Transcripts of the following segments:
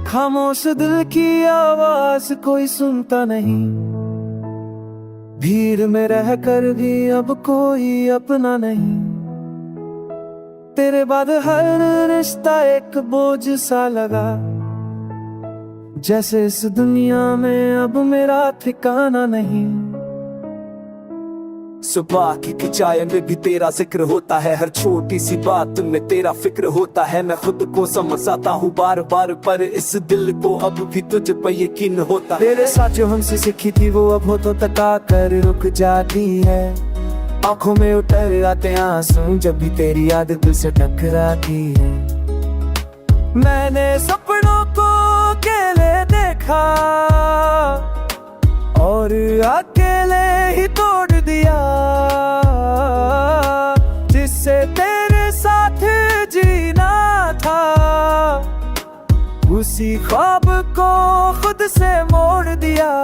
खामोश दिल की आवाज कोई सुनता नहीं, भीड़ में रहकर भी अब कोई अपना नहीं। तेरे बाद हर रिश्ता एक बोझ सा लगा, जैसे इस दुनिया में अब मेरा ठिकाना नहीं। सुबह की चाय में भी तेरा जिक्र होता है, हर छोटी सी बात में तेरा फिक्र होता है। मैं खुद को समझाता हूँ बार बार, पर इस दिल को अब भी तुझ पर यकीन होता है। तेरे साथ जो हमसे सीखी थी वो अब हो तो तका कर रुक जाती है। आंखों में उतर आते आंसू जब भी तेरी याद दिल से टकराती है। मैंने सपनों को अकेले देखा और अकेले ही तोड़ दिया, जिससे तेरे साथ जीना था उसी ख्वाब को खुद से मोड़ दिया।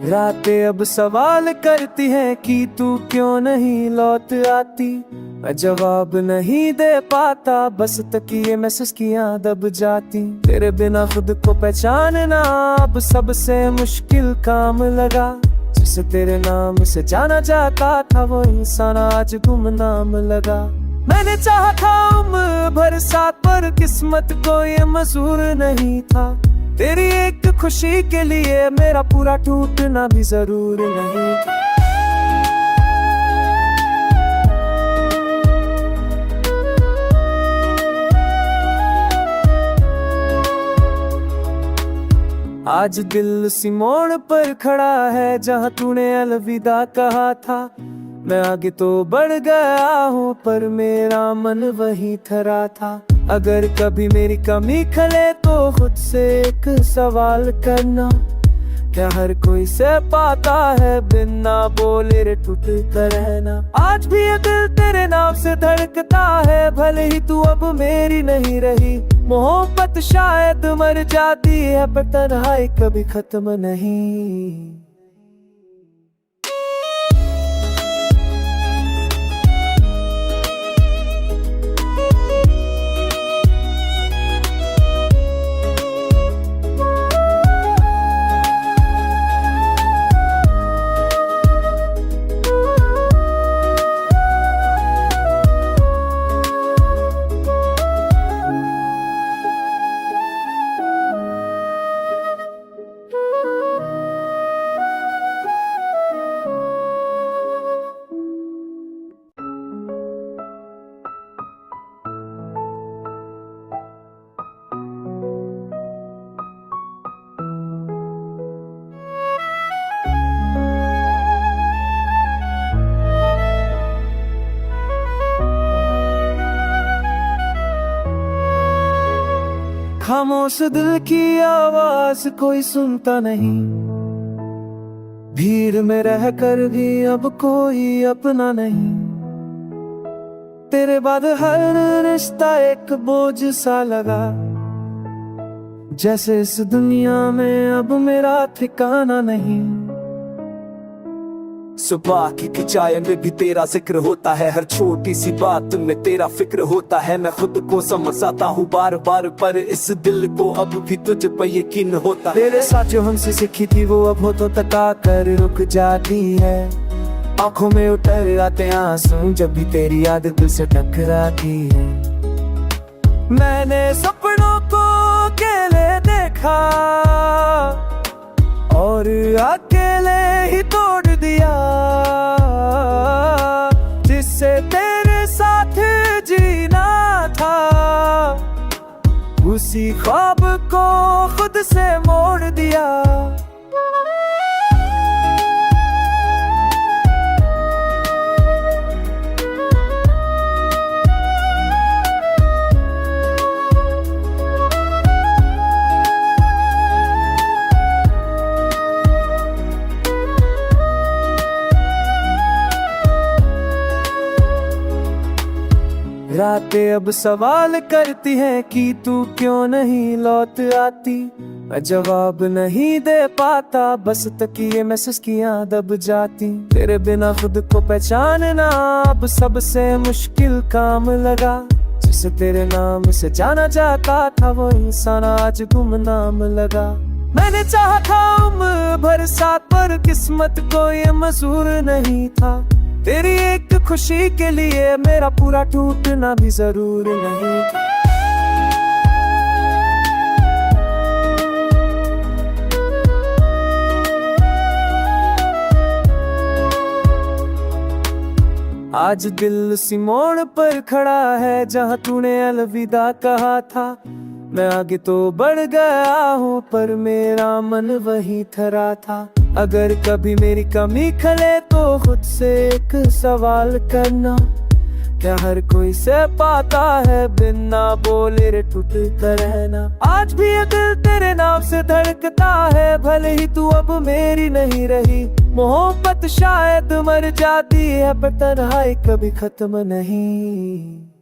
रातें अब सवाल करती हैं कि तू क्यों नहीं लौट आती। मैं जवाब नहीं दे पाता, बस तकिए में सिसकियां दब जाती। तेरे बिना खुद को पहचानना अब सबसे मुश्किल काम लगा। जिसे तेरे नाम से जाना जाता था वो इंसान आज गुमनाम लगा। मैंने चाहा था उम्र भर साथ, पर किस्मत को ये मंजूर नहीं था। तेरी एक खुशी के लिए मेरा पूरा टूटना भी जरूर नहीं था। आज दिल उसी मोड़ पर खड़ा है जहां तूने अलविदा कहा था। मैं आगे तो बढ़ गया हूँ पर मेरा मन वही ठहरा था। अगर कभी मेरी कमी खले तो खुद से एक सवाल करना, क्या हर कोई से पाता है बिना बोले रे टूट कर रहना। आज भी ये दिल तेरे नाम से धड़कता है, भले ही तू अब मेरी नहीं रही। मोहब्बत शायद मर जाती है पर तन्हाई कभी खत्म नहीं। खामोश दिल की आवाज कोई सुनता नहीं, भीड़ में रहकर भी अब कोई अपना नहीं। तेरे बाद हर रिश्ता एक बोझ सा लगा, जैसे इस दुनिया में अब मेरा ठिकाना नहीं। सुबह की चाय में भी तेरा जिक्र होता है, हर छोटी सी बात में तेरा फिक्र होता है। मैं खुद को समझाता हूँ बार बार, पर इस दिल को अब भी तुझ पर यकीन होता है। तेरे साथ जो हमसे सीखी थी वो अब हो तो तका कर रुक जाती है। आंखों में उतर आते आंसू जब भी तेरी याद दिल से टकराती है। मैंने सपनों को अकेले देखा और अकेले ही तोड़ दिया, जिससे तेरे साथ जीना था उसी ख्वाब को खुद से मोड़ दिया। रातें अब सवाल करती हैं कि तू क्यों नहीं लौट आती। मैं जवाब नहीं दे पाता, बस तकिए मैसेज किया दब जाती। तेरे बिना खुद को पहचानना अब सबसे मुश्किल काम लगा। जिसे तेरे नाम से जाना जाता था वो इंसान आज गुमनाम लगा। मैंने चाहा था उम्र भर साथ, पर किस्मत को ये मंजूर नहीं था। तेरी एक खुशी के लिए मेरा पूरा टूटना भी जरूर नहीं था। आज दिल उसी मोड़ पर खड़ा है जहाँ तूने अलविदा कहा था। मैं आगे तो बढ़ गया हूँ पर मेरा मन वही थरा था। अगर कभी मेरी कमी खले तो खुद से एक सवाल करना, क्या हर कोई से पाता है बिना बोले रे टूट कर रहना। आज भी अगर तेरे नाम से धड़कता है, भले ही तू अब मेरी नहीं रही। मोहब्बत शायद मर जाती है पर तन्हाई कभी खत्म नहीं।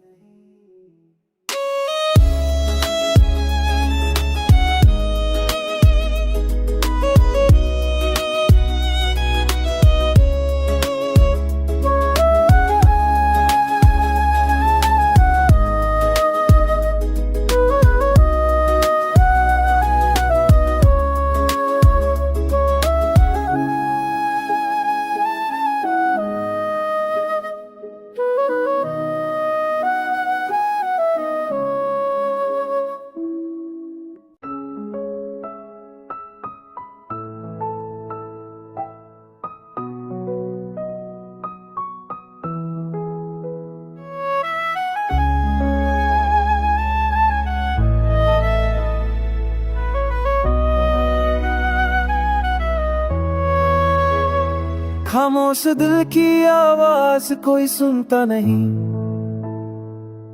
खामोश दिल की आवाज कोई सुनता नहीं।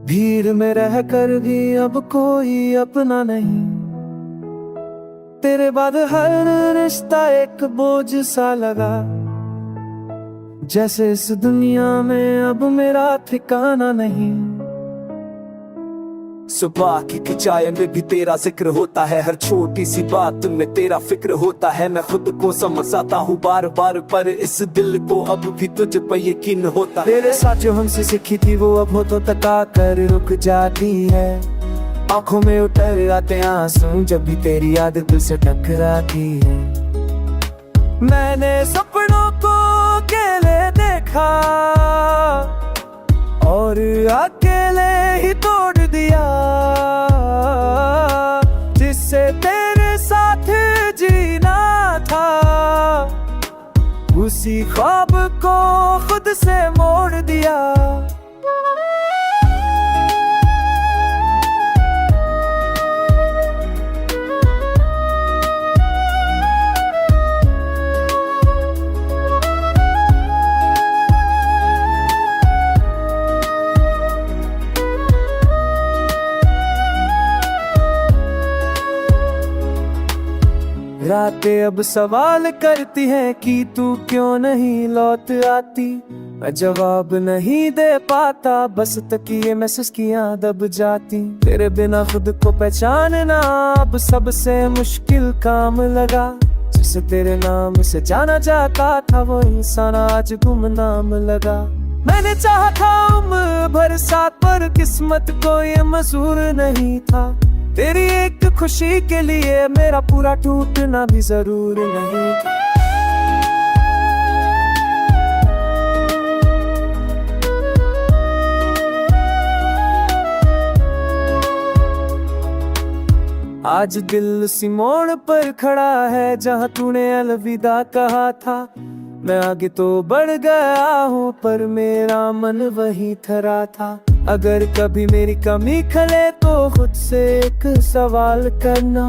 भीड़ में रहकर भी अब कोई अपना नहीं। तेरे बाद हर रिश्ता एक बोझ सा लगा, जैसे इस दुनिया में अब मेरा ठिकाना नहीं। सुबह की चाय में भी तेरा जिक्र होता है, हर छोटी सी बात में तेरा फिक्र होता है। मैं खुद को समझाता हूँ बार बार पर इस दिल को अब भी तुझ पर यकीन होता है। तेरे साथ जो हमसे सीखी थी वो अब हो तो तका कर रुक जाती है। आंखों में उतर आते आंसू जब भी तेरी याद दिल से टकराती है। मैंने सपनों को अकेले देखा और अकेले ही तोड़ दिया। जिससे तेरे साथ जीना था, उसी ख्वाब को खुद से मोड़ दिया। रातें अब सवाल करती हैं कि तू क्यों नहीं लौट आती। मैं जवाब नहीं दे पाता, बस तकिए मैसेज किया दब जाती। तेरे बिना खुद को पहचानना अब सबसे मुश्किल काम लगा। जिसे तेरे नाम से जाना जाता था वो इंसान आज गुमनाम लगा। मैंने चाहा था उम्र भर साथ, पर किस्मत को ये मंजूर नहीं था। तेरी एक खुशी के लिए मेरा पूरा टूटना भी जरूर नहीं था। आज दिल उसी मोड़ पर खड़ा है जहाँ तूने अलविदा कहा था। मैं आगे तो बढ़ गया हूँ पर मेरा मन वही थरा था। अगर कभी मेरी कमी खले तो खुद से एक सवाल करना,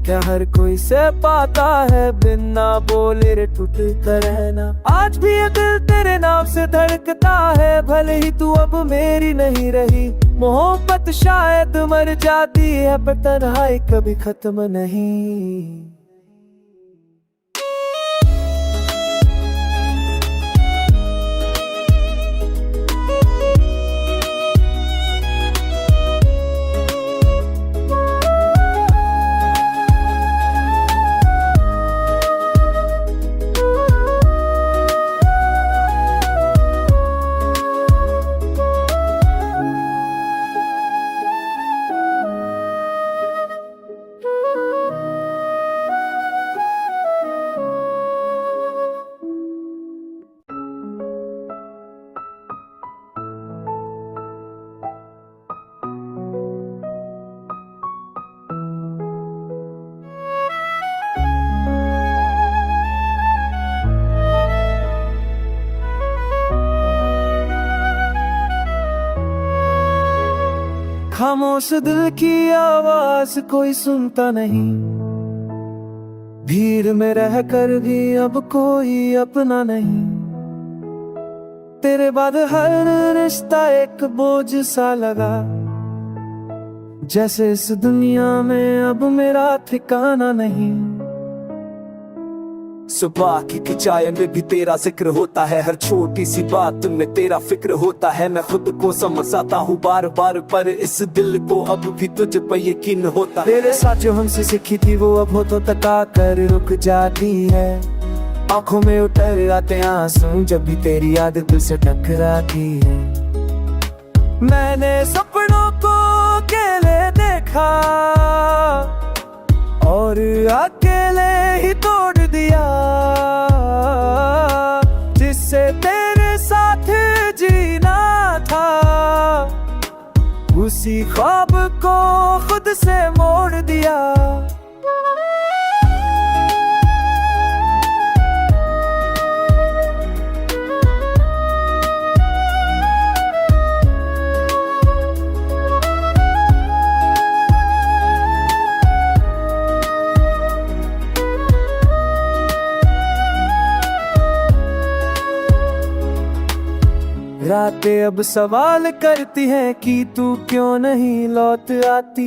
क्या हर कोई से पाता है बिना बोले रे टूट कर रहना। आज भी अगर तेरे नाम से धड़कता है, भले ही तू अब मेरी नहीं रही। मोहब्बत शायद मर जाती है पर तन्हाई कभी खत्म नहीं। खामोश दिल की आवाज कोई सुनता नहीं, भीड़ में रहकर भी अब कोई अपना नहीं। तेरे बाद हर रिश्ता एक बोझ सा लगा, जैसे इस दुनिया में अब मेरा ठिकाना नहीं। सुबह की चाय में भी तेरा जिक्र होता है, हर छोटी सी बात में तेरा फिक्र होता है। मैं खुद को समझाता हूँ बार बार, पर इस दिल को अब भी तुझ पर यकीन होता है। तेरे साथ जो हमसे सीखी थी वो अब हो तो तका कर रुक जाती है। आंखों में उतर आते आंसू जब भी तेरी याद दिल से टकराती है। मैंने सपनों को अकेले देखा और अकेले ही तोड़ दिया, जिससे तेरे साथ जीना था, उसी ख्वाब को खुद से मोड़ दिया। रातें अब सवाल करती हैं कि तू क्यों नहीं लौट आती।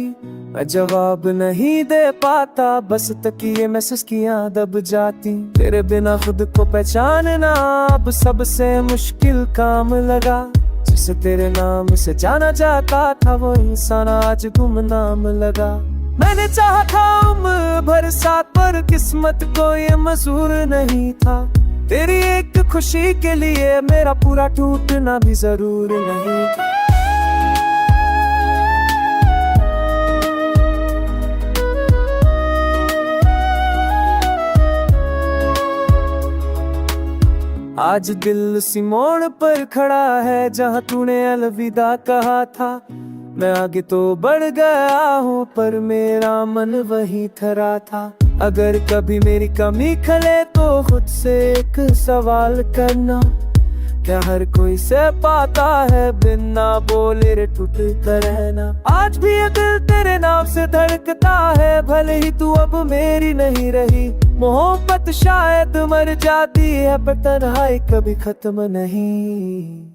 मैं जवाब नहीं दे पाता, बस तकिए में सिसकियां दब जाती। तेरे बिना खुद को पहचानना अब सबसे मुश्किल काम लगा। जिसे तेरे नाम से जाना जाता था वो इंसान आज गुमनाम लगा। मैंने चाहा था उम्र भर साथ, पर किस्मत को ये मंजूर नहीं था। तेरी एक खुशी के लिए मेरा पूरा टूटना भी जरूर नहीं था। आज दिल सी मोड़ पर खड़ा है, जहाँ तूने अलविदा कहा था। मैं आगे तो बढ़ गया हूँ, पर मेरा मन वही थरा था। अगर कभी मेरी कमी खले तो खुद से एक सवाल करना, क्या हर कोई से पाता है बिना बोले रे टूट कर रहना। आज भी अगर तेरे नाम से धड़कता है, भले ही तू अब मेरी नहीं रही। मोहब्बत शायद मर जाती है, पर तन्हाई कभी खत्म नहीं।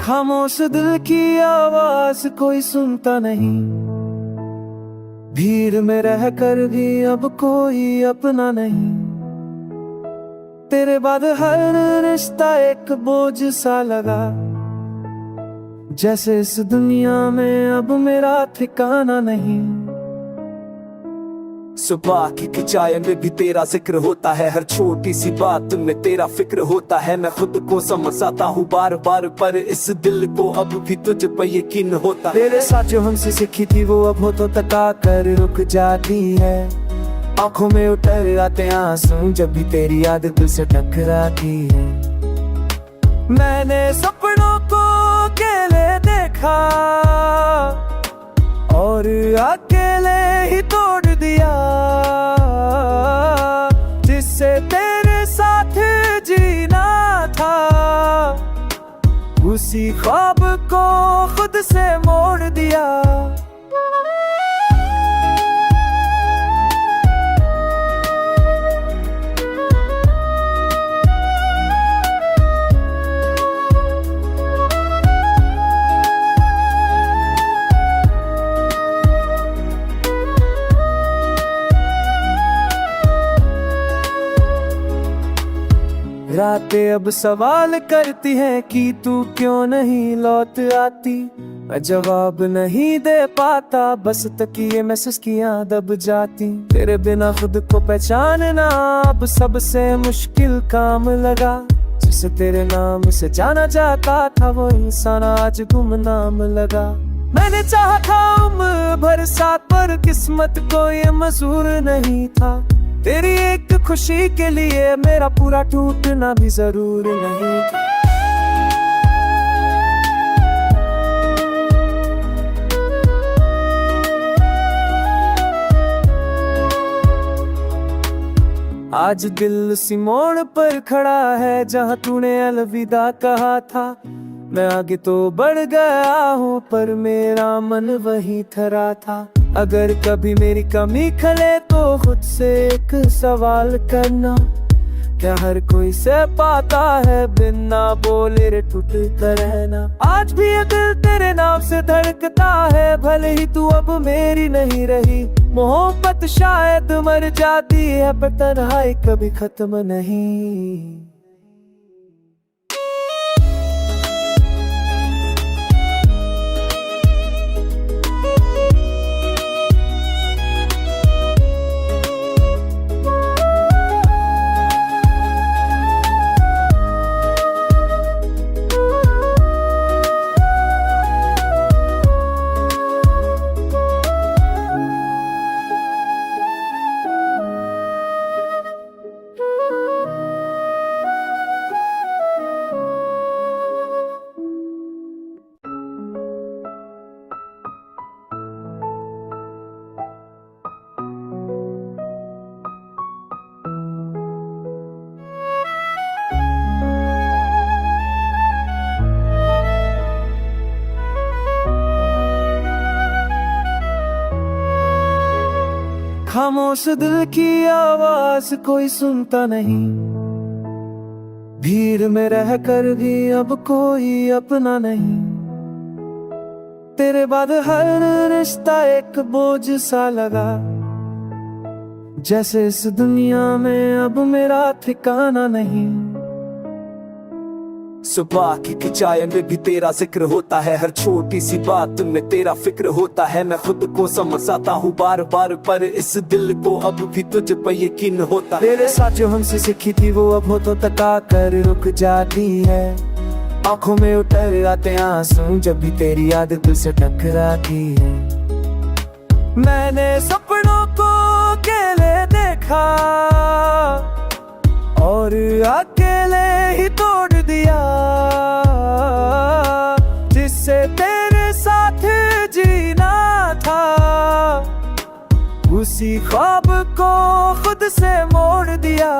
खामोश दिल की आवाज कोई सुनता नहीं, भीड़ में रहकर भी अब कोई अपना नहीं। तेरे बाद हर रिश्ता एक बोझ सा लगा, जैसे इस दुनिया में अब मेरा ठिकाना नहीं। सुबह की चाय में भी तेरा जिक्र होता है, हर छोटी सी बात में तेरा फिक्र होता है। मैं खुद को समझाता हूँ बार बार, पर इस दिल को अब भी तुझ पर यकीन होता है। तेरे साथ जो हमसे सीखी थी वो अब हो तो तका कर रुक जाती है। आंखों में उतर आते आंसू जब भी तेरी याद दिल से टकराती है। मैंने सपनों को अकेले देखा और अकेले ही तोड़ दिया, जिससे तेरे साथ जीना था, उसी ख्वाब को खुद से मोड़ दिया। रातें अब सवाल करती हैं कि तू क्यों नहीं लौट आती। मैं जवाब नहीं दे पाता, बस तकिए में सुस्कियां दब जाती। तेरे बिना खुद को पहचानना अब सबसे मुश्किल काम लगा। जिसे तेरे नाम से जाना जाता था वो इंसान आज गुमनाम लगा। मैंने चाहा था उम्र भर साथ, पर किस्मत को ये मंजूर नहीं था। तेरी एक खुशी के लिए मेरा पूरा टूटना भी जरूर नहीं था। आज दिल उसी मोड़ पर खड़ा है जहाँ तूने अलविदा कहा था। मैं आगे तो बढ़ गया हूँ पर मेरा मन वही थरा था। अगर कभी मेरी कमी खले तो खुद से एक सवाल करना, क्या हर कोई से पाता है बिना बोले रे टूट कर रहना। आज भी अगर तेरे नाम से धड़कता है, भले ही तू अब मेरी नहीं रही। मोहब्बत शायद मर जाती है पर तन्हाई कभी खत्म नहीं। खामोश दिल की आवाज कोई सुनता नहीं। भीड़ में रहकर भी अब कोई अपना नहीं। तेरे बाद हर रिश्ता एक बोझ सा लगा, जैसे इस दुनिया में अब मेरा ठिकाना नहीं। सुबह की चाय में भी तेरा जिक्र होता है, हर छोटी सी बात में तेरा फिक्र होता है। मैं खुद को समझाता हूँ बार बार, पर इस दिल को अब भी तुझ पर यकीन होता है। तेरे साथ जो हमसे सीखी थी वो अब हो तो तका कर रुक जाती है। आंखों में उतर आते आंसू जब भी तेरी याद दिल से टकराती है। मैंने सपनों को अकेले देखा और अकेले ही तोड़ दिया। जिससे तेरे साथ जीना था, उसी ख्वाब को खुद से मोड़ दिया।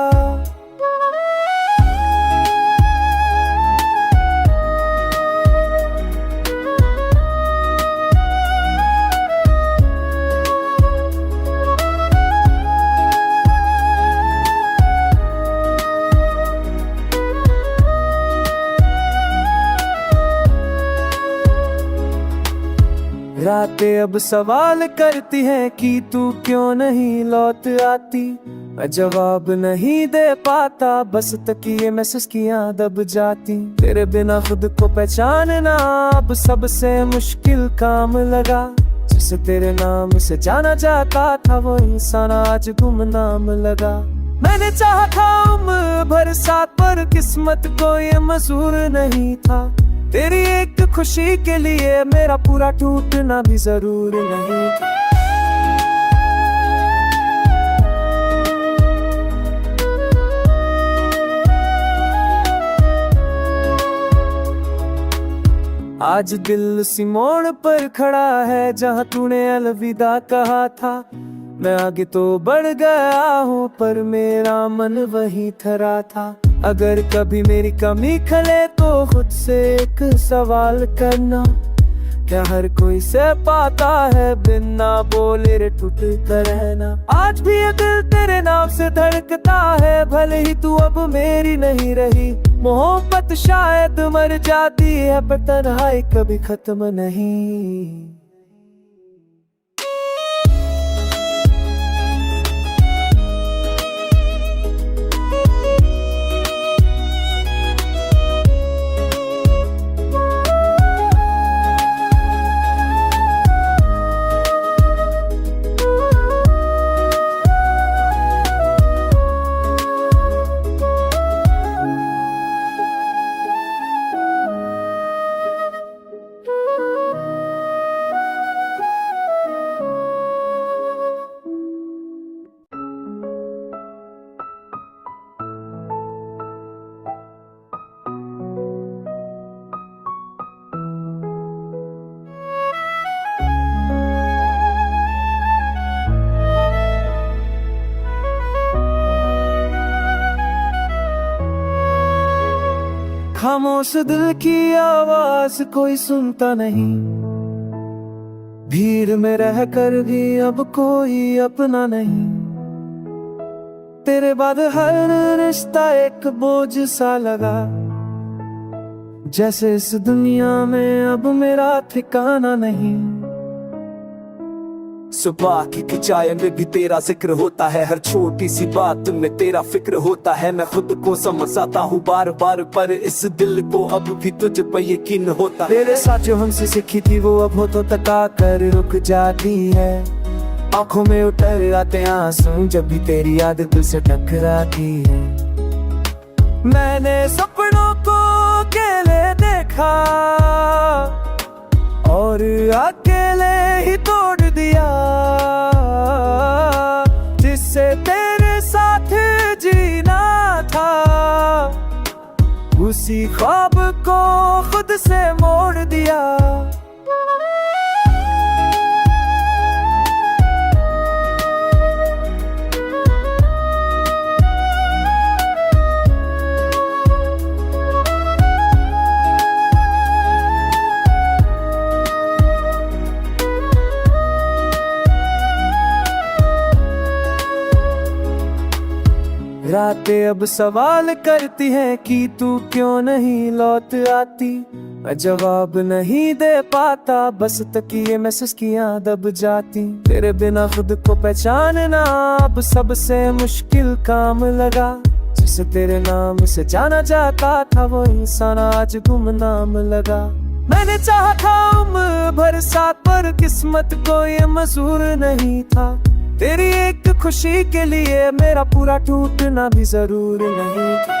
रातें अब सवाल करती हैं कि तू क्यों नहीं लौट आती। मैं जवाब नहीं दे पाता, बस तकिए में सुस्कियां दब जाती। तेरे बिना खुद को पहचानना अब सबसे मुश्किल काम लगा। जिसे तेरे नाम से जाना जाता था वो इंसान आज गुमनाम लगा। मैंने चाहा था उम्र भर साथ, पर किस्मत को ये मंजूर नहीं था। तेरी एक खुशी के लिए मेरा पूरा टूटना भी जरूर नहीं था। आज दिल उसी मोड़ पर खड़ा है जहाँ तूने अलविदा कहा था। मैं आगे तो बढ़ गया हूँ पर मेरा मन वही थरा था। अगर कभी मेरी कमी खले तो खुद से एक सवाल करना, क्या हर कोई से पाता है बिना बोले रे टूट कर रहना। आज भी अगर तेरे नाम से धड़कता है, भले ही तू अब मेरी नहीं रही। मोहब्बत शायद मर जाती है पर तन्हाई कभी खत्म नहीं। खामोश दिल की आवाज कोई सुनता नहीं, भीड़ में रहकर भी अब कोई अपना नहीं। तेरे बाद हर रिश्ता एक बोझ सा लगा, जैसे इस दुनिया में अब मेरा ठिकाना नहीं। सुबह की चाय में भी तेरा जिक्र होता है, हर छोटी सी बात में तेरा फिक्र होता है। मैं खुद को समझाता हूँ बार बार, पर इस दिल को अब भी तुझ पर यकीन होता है। तेरे साथ जो हमसे सीखी थी वो अब हो तो तका कर रुक जाती है। आंखों में उतर आते आंसू जब भी तेरी याद दिल से टकराती है। मैंने सपनों को अकेले देखा और अकेले ही तोड़ दिया, जिससे तेरे साथ जीना था उसी ख्वाब को खुद से मोड़ दिया। रातें अब सवाल करती हैं कि तू क्यों नहीं लौट आती। मैं जवाब नहीं दे पाता, बस तकिए में सिसकियां दब जाती। तेरे बिना खुद को पहचानना अब सबसे मुश्किल काम लगा। जिसे तेरे नाम से जाना जाता था वो इंसान आज गुमनाम लगा। मैंने चाहा था उम्र भर साथ, पर किस्मत को ये मंजूर नहीं था। तेरी एक खुशी के लिए मेरा पूरा टूटना भी जरूर नहीं था।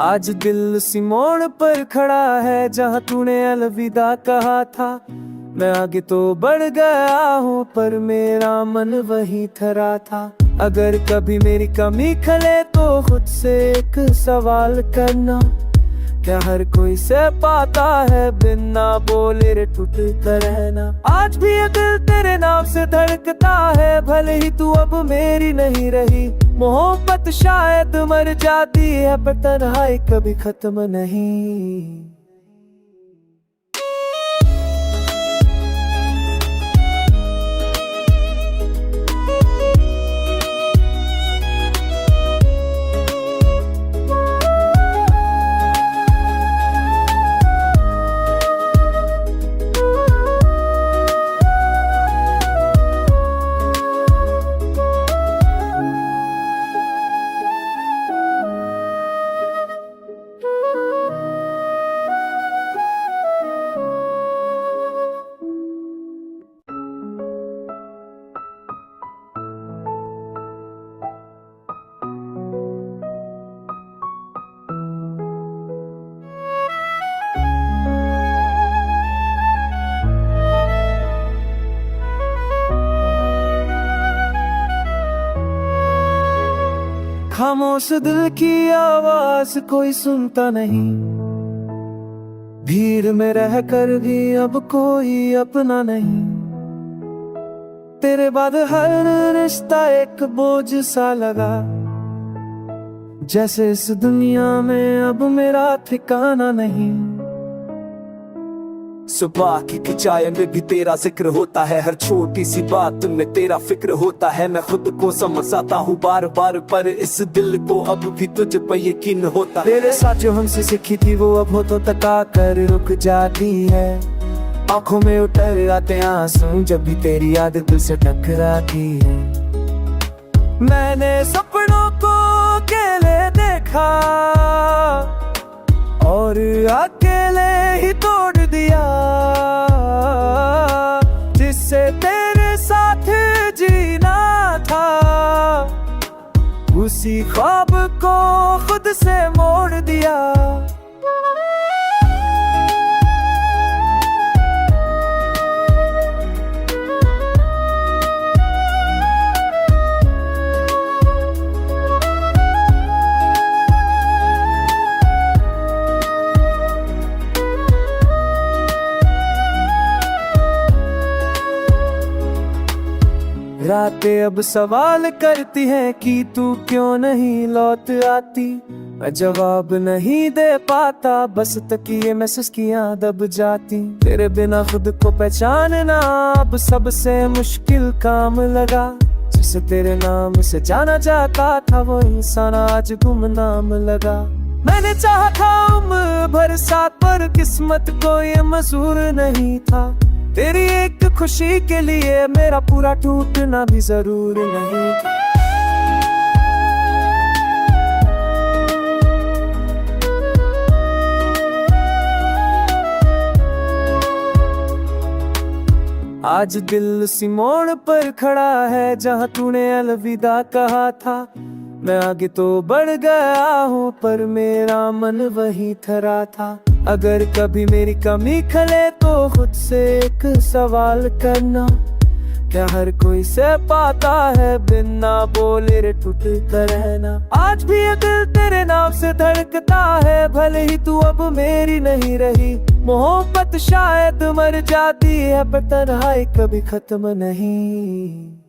आज दिल सी मोड़ पर खड़ा है जहाँ तूने अलविदा कहा था। मैं आगे तो बढ़ गया हूँ पर मेरा मन वही थरा था। अगर कभी मेरी कमी खले तो खुद से एक सवाल करना, क्या हर कोई से पाता है बिना बोले रे टूट कर रहना। आज भी अगर तेरे नाम से धड़कता है, भले ही तू अब मेरी नहीं रही। मोहब्बत शायद मर जाती है पर तन्हाई कभी खत्म नहीं। खामोश दिल की आवाज कोई सुनता नहीं, भीड़ में रहकर भी अब कोई अपना नहीं। तेरे बाद हर रिश्ता एक बोझ सा लगा, जैसे इस दुनिया में अब मेरा ठिकाना नहीं। सुबह की चाय में भी तेरा जिक्र होता है, हर छोटी सी बात में तेरा फिक्र होता है। मैं खुद को समझाता हूँ बार बार, पर इस दिल को अब भी तुझ पर यकीन होता है। तेरे साथ जो हमसे सीखी थी वो अब हो तो तका कर रुक जाती है। आंखों में उतर आते आंसू जब भी तेरी याद दिल से टकराती है। मैंने सपनों को अकेले देखा और अकेले ही तोड़ दिया, जिससे तेरे साथ जीना था उसी ख्वाब को खुद से मोड़ दिया। रातें अब सवाल करती हैं कि तू क्यों नहीं लौट आती। मैं जवाब नहीं दे पाता, बस तकिए में सिसकियां दब जाती। तेरे बिना खुद को पहचानना अब सबसे मुश्किल काम लगा। जिसे तेरे नाम से जाना जाता था वो इंसान आज गुमनाम लगा। मैंने चाहा था उम्र भर साथ, पर किस्मत को ये मंजूर नहीं था। तेरी एक खुशी के लिए मेरा पूरा टूटना भी जरूर नहीं था। आज दिल उसी मोड़ पर खड़ा है जहाँ तूने अलविदा कहा था। मैं आगे तो बढ़ गया हूँ पर मेरा मन वही थरा था। अगर कभी मेरी कमी खले तो खुद से एक सवाल करना, क्या हर कोई से पाता है बिना बोले रे टूट कर रहना। आज भी ये दिल तेरे नाम से धड़कता है, भले ही तू अब मेरी नहीं रही। मोहब्बत शायद मर जाती है पर तन्हाई कभी खत्म नहीं।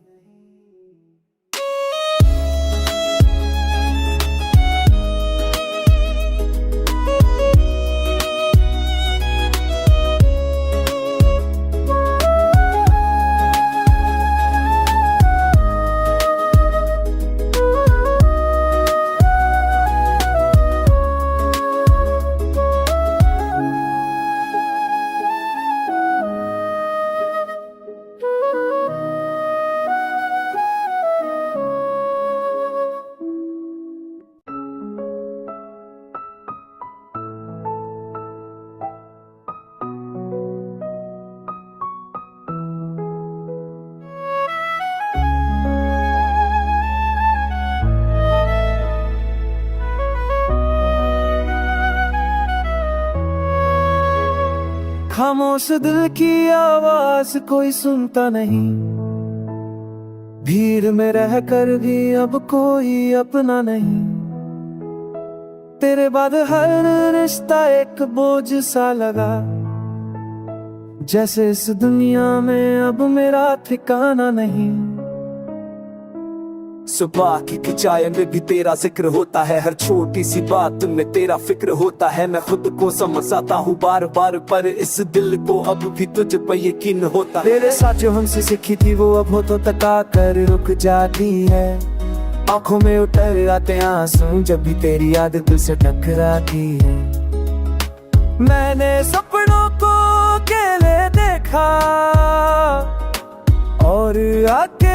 खामोश दिल की आवाज कोई सुनता नहीं। भीड़ में रहकर भी अब कोई अपना नहीं। तेरे बाद हर रिश्ता एक बोझ सा लगा, जैसे इस दुनिया में अब मेरा ठिकाना नहीं। सुबह की चाय में भी तेरा जिक्र होता है, हर छोटी सी बात में तेरा फिक्र होता है। मैं खुद को समझाता हूँ बार बार पर इस दिल को अब भी तुझ पर यकीन होता है। तेरे साथ जो हमसे सीखी थी वो अब हो तो तका कर रुक जाती है। आंखों में उतर आते आंसू जब भी तेरी याद दिल से टकराती है। मैंने सपनों को अकेले देखा और आके